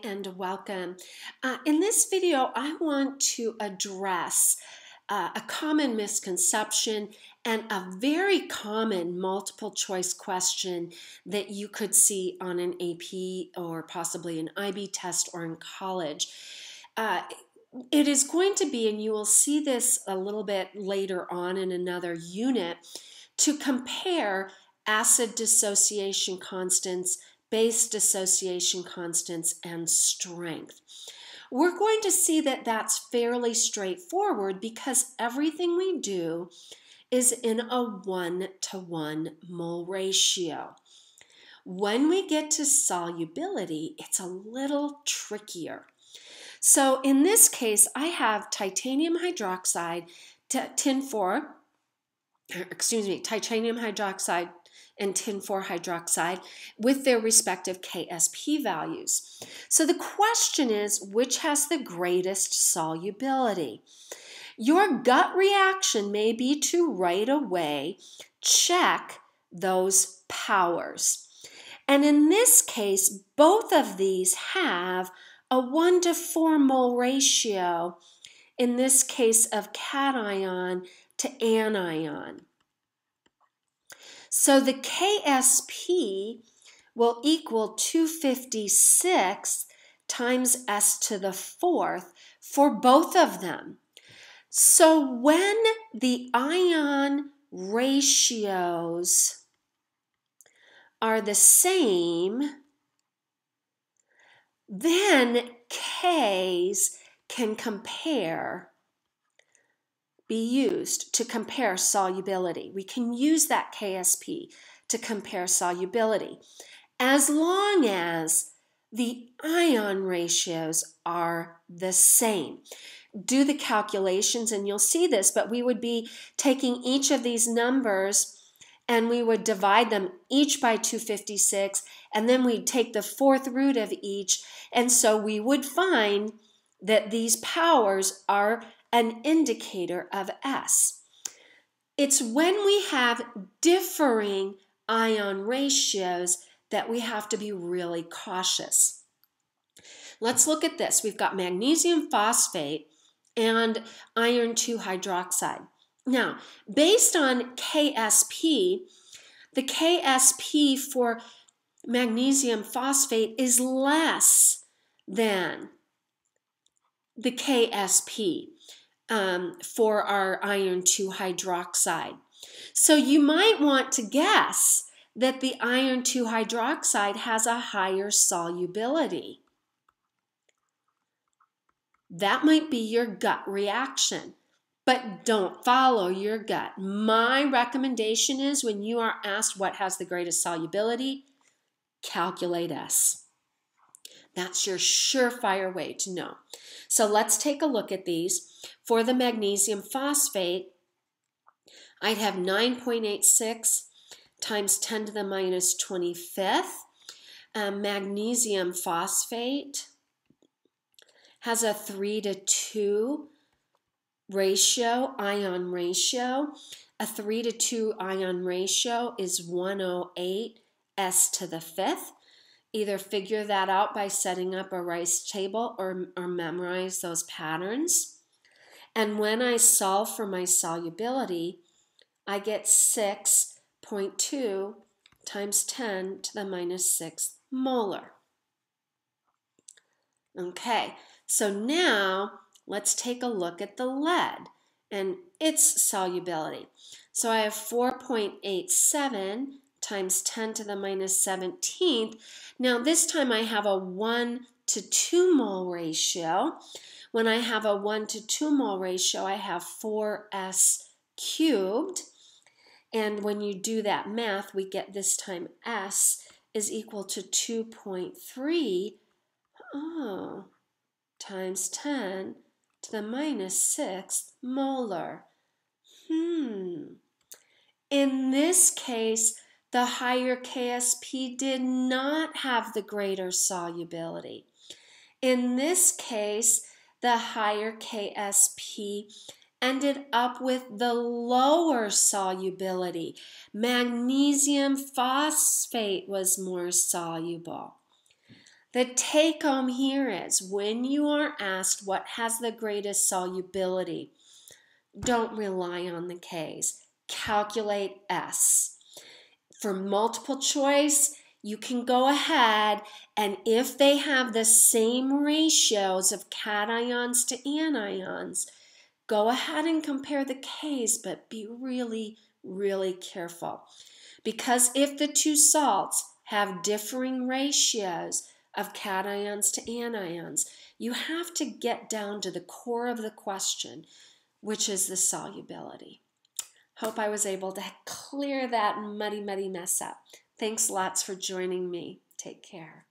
and welcome. In this video, I want to address a common misconception and a very common multiple choice question that you could see on an AP or possibly an IB test or in college. It is going to be, and you will see this a little bit later on in another unit, to compare acid dissociation constants, base dissociation constants, and strength. We're going to see that that's fairly straightforward because everything we do is in a 1-to-1 mole ratio. When we get to solubility, it's a little trickier. So in this case, I have titanium hydroxide, titanium hydroxide and tin 4 hydroxide with their respective KSP values. So the question is, which has the greatest solubility? Your gut reaction may be to right away check those powers. And in this case, both of these have a 1-to-4 mole ratio, in this case of cation to anion. So the KSP will equal 256 times S to the 4th for both of them. So when the ion ratios are the same, then K's can be used to compare solubility. We can use that KSP to compare solubility as long as the ion ratios are the same. Do the calculations and you'll see this, but we would be taking each of these numbers and we would divide them each by 256, and then we'd take the 4th root of each, and so we would find that these powers are an indicator of S. It's when we have differing ion ratios that we have to be really cautious. Let's look at this. We've got magnesium phosphate and iron 2 hydroxide. Now, based on KSP, the KSP for magnesium phosphate is less than the KSP for our iron 2 hydroxide. So you might want to guess that the iron 2 hydroxide has a higher solubility. That might be your gut reaction, but don't follow your gut. My recommendation is when you are asked what has the greatest solubility, calculate S. That's your surefire way to know. So let's take a look at these. For the magnesium phosphate, I'd have 9.86 times 10 to the minus 25th. Magnesium phosphate has a 3-to-2 ratio, ion ratio. A 3-to-2 ion ratio is 108 S to the 5th. Either figure that out by setting up a rice table or memorize those patterns. And when I solve for my solubility, I get 6.2 times 10 to the minus 6 molar. Okay, so now let's take a look at the lead and its solubility. So I have 4.87 times 10 to the minus 17th. Now this time I have a 1-to-2 mole ratio. When I have a 1-to-2 mole ratio, I have 4S cubed. And when you do that math, we get this time S is equal to 2.3 times 10 to the minus 6 molar. In this case, the higher KSP did not have the greater solubility. In this case, the higher KSP ended up with the lower solubility. Magnesium phosphate was more soluble. The take home here is when you are asked what has the greatest solubility, don't rely on the K's. Calculate S. For multiple choice, you can go ahead and if they have the same ratios of cations to anions, go ahead and compare the K's, but be really, really careful. Because if the two salts have differing ratios of cations to anions, you have to get down to the core of the question, which is the solubility. Hope I was able to clear that muddy mess up. Thanks lots for joining me. Take care.